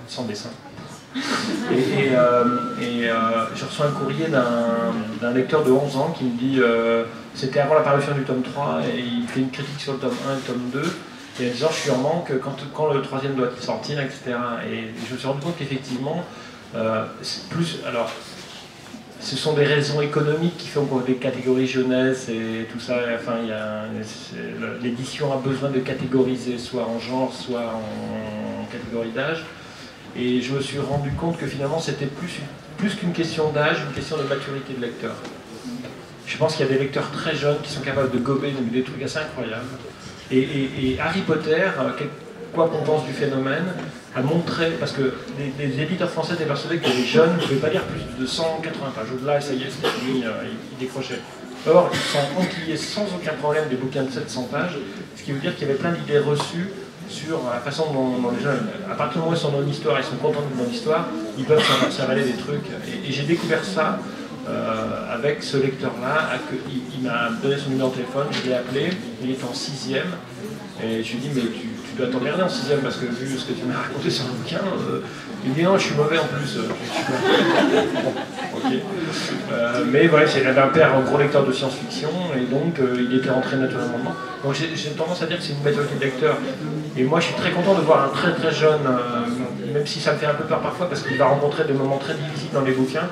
sans dessin. Je reçois un courrier d'un lecteur de 11 ans qui me dit c'était avant la parution du tome 3 et il fait une critique sur le tome 1 et le tome 2 et en disant je suis en manque quand le troisième doit sortir, etc. Et je me suis rendu compte qu'effectivement alors ce sont des raisons économiques qui font qu'on a des catégories jeunesse et tout ça. Enfin, l'édition a besoin de catégoriser soit en genre, soit en catégorie d'âge. Et je me suis rendu compte que finalement c'était plus qu'une question d'âge, une question de maturité de lecteur. Je pense qu'il y a des lecteurs très jeunes qui sont capables de gober des trucs assez incroyables. Et Harry Potter, quoi qu'on pense du phénomène, a montré, parce que les éditeurs français étaient persuadés que les jeunes ne pouvaient pas lire plus de 180 pages. Au-delà, ça y est, c'était fini, ils décrochaient. Or, ils sont enquillés sans aucun problème des bouquins de 700 pages, ce qui veut dire qu'il y avait plein d'idées reçues sur la façon dont les jeunes, à partir du moment où ils sont dans l'histoire, ils sont contents de l'histoire, ils peuvent s'avaler des trucs. Et j'ai découvert ça avec ce lecteur-là. Il m'a donné son numéro de téléphone, je l'ai appelé, il était en 6e, et je lui ai dit mais tu dois t'emmerder en 6e parce que vu ce que tu m'as raconté sur le bouquin, il me dit non, je suis mauvais en plus. Bon, ok. Mais voilà, il avait un père, un gros lecteur de science-fiction, et donc il était rentré naturellement dedans. Donc j'ai tendance à dire que c'est une majorité de lecteurs. Et moi je suis très content de voir un très très jeune, même si ça me fait un peu peur parfois parce qu'il va rencontrer des moments très difficiles dans les bouquins,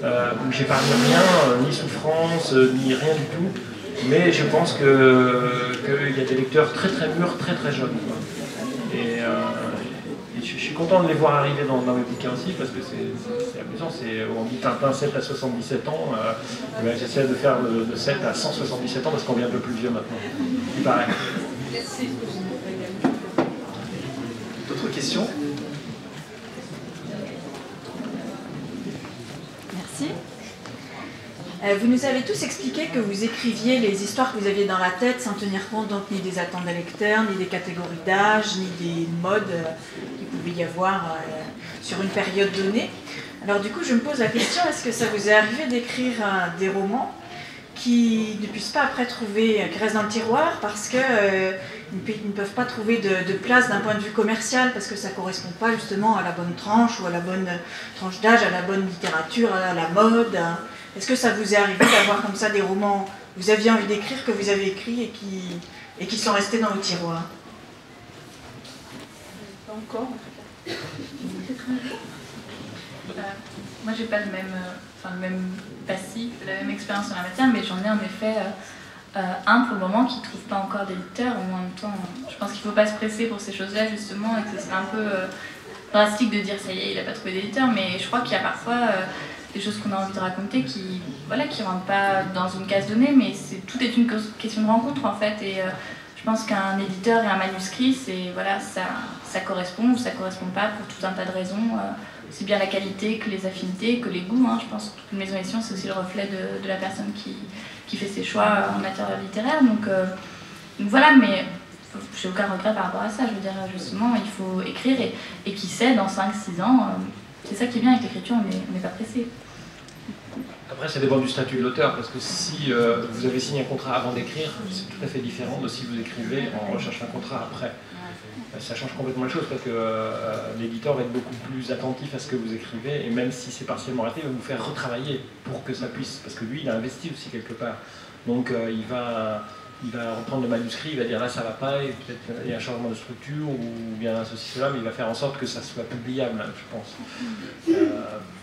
où j'épargne rien, ni souffrance, ni rien du tout. Mais je pense qu'il y a des lecteurs très très mûrs, très très jeunes. Et je suis content de les voir arriver dans mes bouquins aussi, parce que c'est amusant. On dit Tintin 7 à 77 ans, j'essaie de faire de 7 à 177 ans, parce qu'on devient un peu plus vieux maintenant. Il paraît. D'autres questions? Merci. Vous nous avez tous expliqué que vous écriviez les histoires que vous aviez dans la tête sans tenir compte donc ni des attentes des lecteurs, ni des catégories d'âge, ni des modes qu'il pouvait y avoir sur une période donnée. Alors du coup, je me pose la question, est-ce que ça vous est arrivé d'écrire des romans qui ne puissent pas après trouver, qui restent dans le tiroir parce qu'ils ne peuvent pas trouver de place d'un point de vue commercial parce que ça ne correspond pas justement à la bonne tranche ou à la bonne tranche d'âge, à la bonne littérature, à la mode. Est-ce que ça vous est arrivé d'avoir comme ça des romans que vous aviez envie d'écrire, que vous avez écrits et qui sont restés dans le tiroir? Pas encore. Moi, j'ai pas le même passif, la même expérience en la matière, mais j'en ai en effet un pour le moment qui ne trouve pas encore d'éditeur. En même temps, je pense qu'il ne faut pas se presser pour ces choses-là, justement, et que ce serait un peu drastique de dire ça y est, il n'a pas trouvé d'éditeur, mais je crois qu'il y a parfois des choses qu'on a envie de raconter qui ne rentrent pas dans une case donnée, mais tout est une question de rencontre en fait. Et je pense qu'un éditeur et un manuscrit, ça correspond ou ça ne correspond pas pour tout un tas de raisons. Aussi bien la qualité que les affinités, que les goûts. Je pense qu'une maison d'édition, c'est aussi le reflet de la personne qui fait ses choix en matière littéraire. Donc voilà, mais j'ai aucun regret par rapport à ça. Je veux dire, justement, il faut écrire et qui sait, dans 5-6 ans, c'est ça qui est bien avec l'écriture, on n'est pas pressé. Après, ça dépend du statut de l'auteur, parce que si vous avez signé un contrat avant d'écrire, c'est tout à fait différent de si vous écrivez en recherche un contrat après. Ça change complètement les choses, parce que l'éditeur va être beaucoup plus attentif à ce que vous écrivez, et même si c'est partiellement raté, il va vous faire retravailler pour que ça puisse, parce que lui, il a investi aussi quelque part. Donc il va reprendre le manuscrit, il va dire là ça va pas, et peut-être il y a un changement de structure, ou bien ceci, cela, mais il va faire en sorte que ça soit publiable, je pense.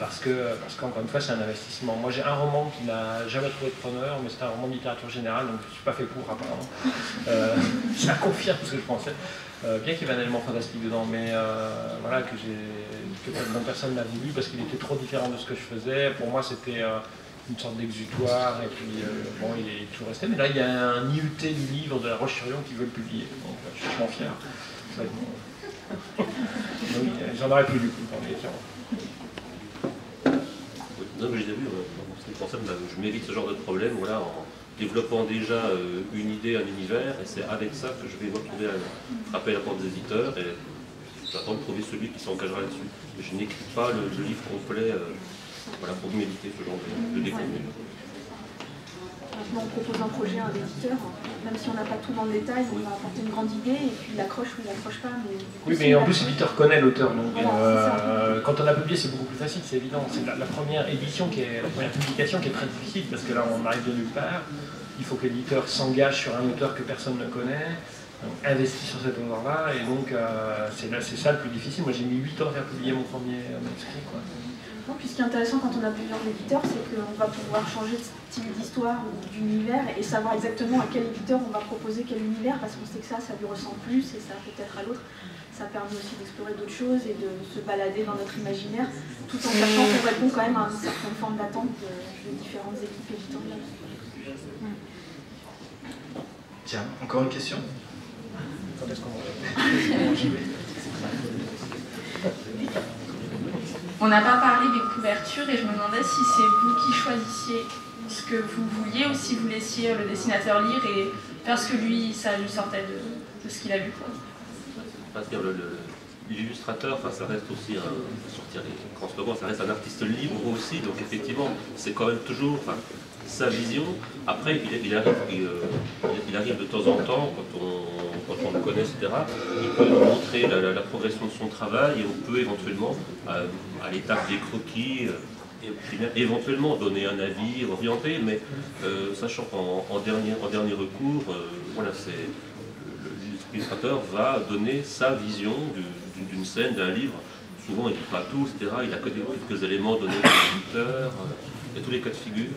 Parce qu'encore une fois, c'est un investissement. Moi j'ai un roman qui n'a jamais trouvé de preneur, mais c'est un roman de littérature générale, donc je ne suis pas fait pour apparemment. Ça confirme ce que je pensais. Bien qu'il y ait un élément fantastique dedans, mais voilà, que personne n'a voulu parce qu'il était trop différent de ce que je faisais. Pour moi, c'était une sorte d'exutoire, et puis bon, il est toujours resté. Mais là, il y a un IUT du livre de La Roche-sur-Yon qui veut le publier. Donc, je suis vraiment fier. Donc, j'en aurais plus du coup. Non, mais j'ai vu, pour ça, je m'évite ce genre de problème, voilà, en développant déjà une idée, un univers, et c'est avec ça que je vais me retrouver à frapper la porte des éditeurs, et j'attends de trouver celui qui s'engagera là-dessus. Je n'écris pas le livre complet voilà, pour m'éviter ce genre de découverte. typiquement, on propose un projet à un éditeur, même si on n'a pas tout dans le détail, on va apporter une grande idée et puis il accroche ou il n'accroche pas. Mais oui, mais en plus, l'éditeur connaît l'auteur. Donc, voilà, quand on a publié, c'est beaucoup plus facile, c'est évident. C'est la première édition, la première publication qui est très difficile parce que là, on arrive de nulle part. Il faut que l'éditeur s'engage sur un auteur que personne ne connaît, investit sur cet auteur-là, et donc c'est ça le plus difficile. Moi, j'ai mis 8 ans à faire publier mon premier manuscrit, quoi. Non, puis ce qui est intéressant quand on a plusieurs éditeurs, c'est qu'on va pouvoir changer de style d'histoire ou d'univers et savoir exactement à quel éditeur on va proposer quel univers, parce qu'on sait que ça lui ressemble plus et ça peut-être à l'autre. Ça permet aussi d'explorer d'autres choses et de se balader dans notre imaginaire, tout en sachant qu'on répond quand même à une certaine forme d'attente de différentes équipes éditoriales. Tiens, encore une question? Quand est-ce qu'on On n'a pas parlé des couvertures et je me demandais si c'est vous qui choisissiez ce que vous vouliez ou si vous laissiez le dessinateur lire et faire ce que lui, ça lui sortait de ce qu'il a lu, quoi. L'illustrateur, ça reste aussi en ce moment, ça reste un artiste libre aussi, donc effectivement, c'est quand même toujours sa vision. Après, il arrive de temps en temps, quand on le connaît, etc., il peut nous montrer la progression de son travail et on peut éventuellement, à l'étape des croquis, éventuellement donner un avis, orienter, mais sachant qu'en dernier recours, voilà, l'illustrateur va donner sa vision d'une scène, d'un livre. Souvent, il ne dit pas tout, etc. Il a que quelques éléments donnés par l'éditeur. Il y a tous les cas de figure.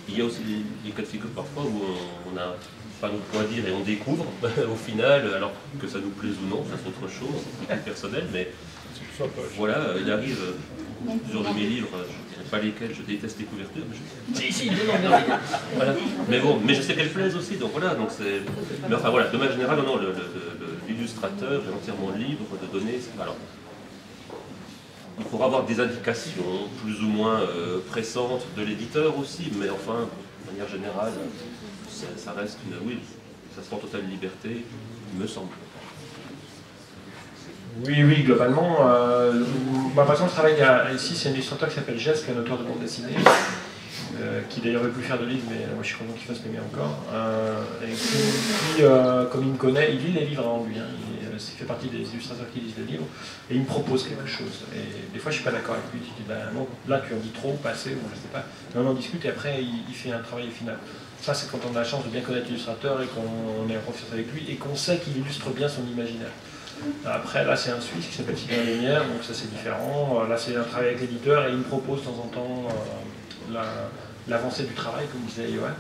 Il y a aussi des cas de figure parfois où on n'a pas notre point à dire et on découvre au final, alors que ça nous plaise ou non, ça c'est autre chose, c'est plus personnel, mais voilà, il arrive plusieurs de mes livres, je ne dirais pas lesquels, je déteste les couvertures, voilà. Mais bon, mais je sais qu'elles plaisent aussi, donc voilà, donc c'est. Mais enfin voilà, de manière générale, non, l'illustrateur est entièrement libre de donner. Alors, il faudra avoir des indications plus ou moins pressantes de l'éditeur aussi, mais enfin, de manière générale, ça reste oui, ça se prend totale liberté, il me semble. Oui, globalement. Par exemple, je travaille ici, c'est un illustrateur qui s'appelle Jess, qui est un auteur de bande dessinée, qui d'ailleurs ne veut plus faire de livres, mais moi je suis content qu'il fasse les miens encore. Et qui, comme il me connaît, il lit les livres avant lui. Il fait partie des illustrateurs qui lisent les livres, et il me propose quelque chose. Et des fois, je ne suis pas d'accord avec lui. Il dit, ben non, là tu en dis trop, pas assez, ou je ne sais pas. Mais on en discute et après, il fait un travail final. Ça, c'est quand on a la chance de bien connaître l'illustrateur et qu'on est en confiance avec lui et qu'on sait qu'il illustre bien son imaginaire. Après, là, c'est un Suisse qui s'appelle Sylvain Lumière, donc ça, c'est différent. Là, c'est un travail avec l'éditeur et il me propose de temps en temps l'avancée du travail, comme disait Johan.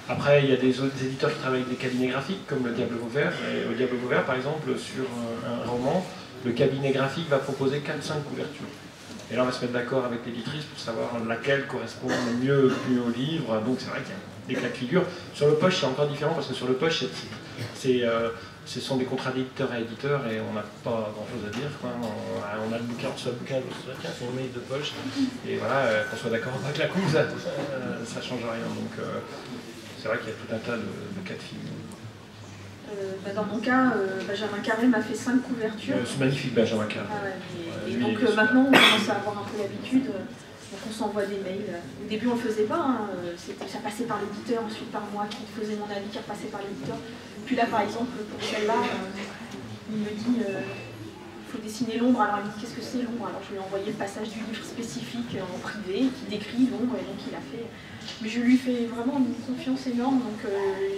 Après, il y a des autres éditeurs qui travaillent avec des cabinets graphiques, comme le Diable Vauvert. Et au Diable Vauvert, par exemple, sur un roman, le cabinet graphique va proposer 4-5 couvertures. Et là, on va se mettre d'accord avec l'éditrice pour savoir laquelle correspond le mieux au livre. Donc, c'est vrai qu'il y a des cas de figure. Sur le poche, c'est encore différent, parce que sur le poche, ce sont des contrats d'éditeur à éditeur et on n'a pas grand-chose à dire, quoi. On a le bouquin, on reçoit le bouquin, tiens, c'est une mail de poche. Et voilà, qu'on soit d'accord avec la couve, ça ne change rien. Donc, c'est vrai qu'il y a tout un tas de cas de figure. Dans mon cas, Benjamin Carré m'a fait 5 couvertures. C'est magnifique, Benjamin Carré. Ah ouais, et donc maintenant, on commence à avoir un peu l'habitude. Donc on s'envoie des mails. Au début, on ne le faisait pas. Hein. Ça passait par l'éditeur, ensuite par moi qui faisais mon avis, qui repassait par l'éditeur. Puis là, par exemple, pour celle-là, il me dit il faut dessiner l'ombre. Alors il me dit qu'est-ce que c'est l'ombre? Alors je lui ai envoyé le passage du livre spécifique en privé qui décrit l'ombre, et donc il a fait. Mais je lui fais vraiment une confiance énorme, donc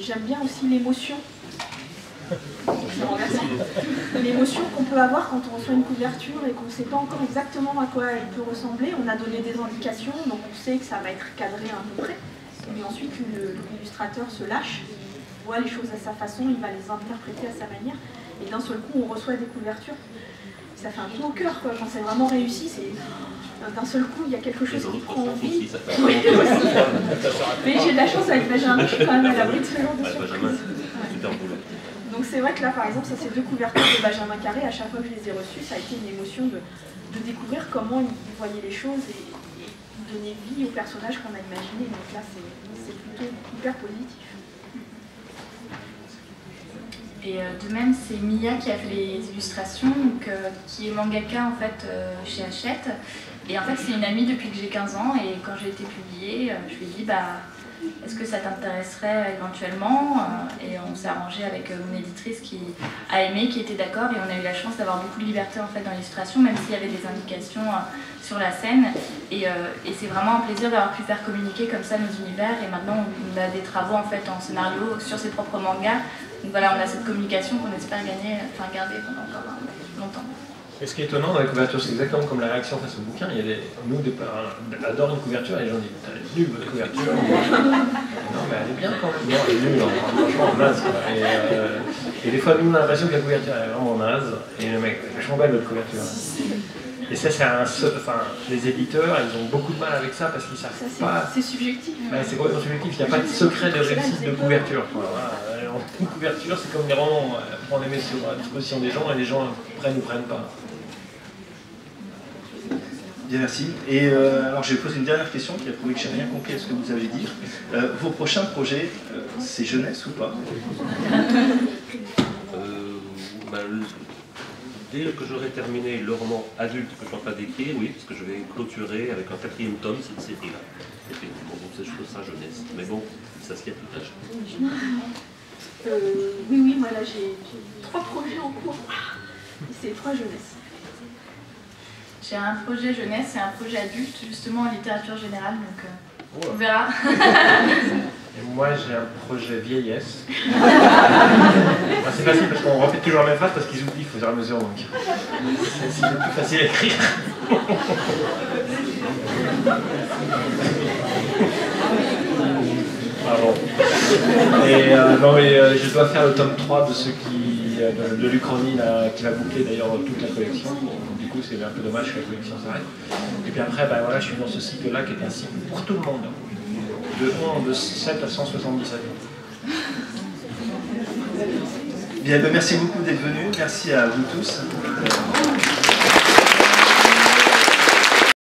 j'aime bien aussi l'émotion. L'émotion qu'on peut avoir quand on reçoit une couverture et qu'on ne sait pas encore exactement à quoi elle peut ressembler. On a donné des indications, donc on sait que ça va être cadré à peu près. Mais ensuite, l'illustrateur se lâche, il voit les choses à sa façon, il va les interpréter à sa manière. Et d'un seul coup, on reçoit des couvertures. Ça fait un coup au cœur, quoi. Quand c'est vraiment réussi, d'un seul coup, il y a quelque chose qui prend vie. Oui, aussi. Mais j'ai de la chance avec Benjamin, je suis quand même à l'abri de ce genre de surprise. Donc c'est vrai que là, par exemple, ça c'est 2 couvertures de Benjamin Carré. À chaque fois que je les ai reçues, ça a été une émotion de découvrir comment il voyait les choses et donner vie au personnage qu'on a imaginé. Donc là, c'est plutôt hyper positif. Et de même, c'est Mia qui a fait les illustrations, donc, qui est mangaka en fait chez Hachette. Et en fait, c'est une amie depuis que j'ai 15 ans. Et quand j'ai été publiée, je lui ai dit est-ce que ça t'intéresserait éventuellement? Et on s'est arrangé avec mon éditrice qui a aimé, qui était d'accord, et on a eu la chance d'avoir beaucoup de liberté en fait dans l'illustration, même s'il y avait des indications sur la scène. Et c'est vraiment un plaisir d'avoir pu faire communiquer comme ça nos univers. Et maintenant, on a des travaux en fait en scénario sur ses propres mangas. Donc voilà, on a cette communication qu'on espère garder pendant encore longtemps. Et ce qui est étonnant dans la couverture, c'est exactement comme la réaction face au bouquin. Il y a nous, on adore une couverture et les gens disent putain, elle est nulle votre couverture. Non, mais elle est bien quand même. Non, elle est nulle, hein. Franchement, naze. Et des fois, nous, on a l'impression que la couverture est vraiment naze. Et le mec, vachement belle votre couverture. Et ça, c'est les éditeurs, ils ont beaucoup de mal avec ça parce qu'ils savent pas. C'est subjectif. Ouais, c'est complètement subjectif. Il n'y a pas de secret de réussite de couverture. Voilà. Une couverture, c'est comme des romans. On les met sur la disposition des gens et les gens prennent ou prennent pas. Bien, merci. Et alors, je vais poser une dernière question qui a prouvé que je n'ai rien compris à ce que vous avez dit. Vos prochains projets, c'est jeunesse ou pas? Dès que j'aurai terminé le roman adulte que je suis en train d'écrire, oui, parce que je vais clôturer avec un 4e tome cette série-là. Effectivement, donc je trouve ça jeunesse. Mais bon, ça se lit à tout âge. Oui, moi là j'ai 3 projets en cours. Et c'est 3 jeunesses. J'ai un projet jeunesse et un projet adulte, justement en littérature générale, donc on verra. Et moi j'ai un projet vieillesse. C'est facile parce qu'on refait toujours la même phrase parce qu'ils oublient au fur et à mesure, donc c'est le plus facile à écrire. Pardon. Et non, mais je dois faire le tome 3 de ceux de l'Uchronie qui va boucler d'ailleurs toute la collection. Du coup, c'est un peu dommage que la collection s'arrête. Et puis après, voilà, je suis dans ce cycle-là qui est un cycle pour tout le monde. De 7 à 177. Bien, merci beaucoup d'être venus. Merci à vous tous.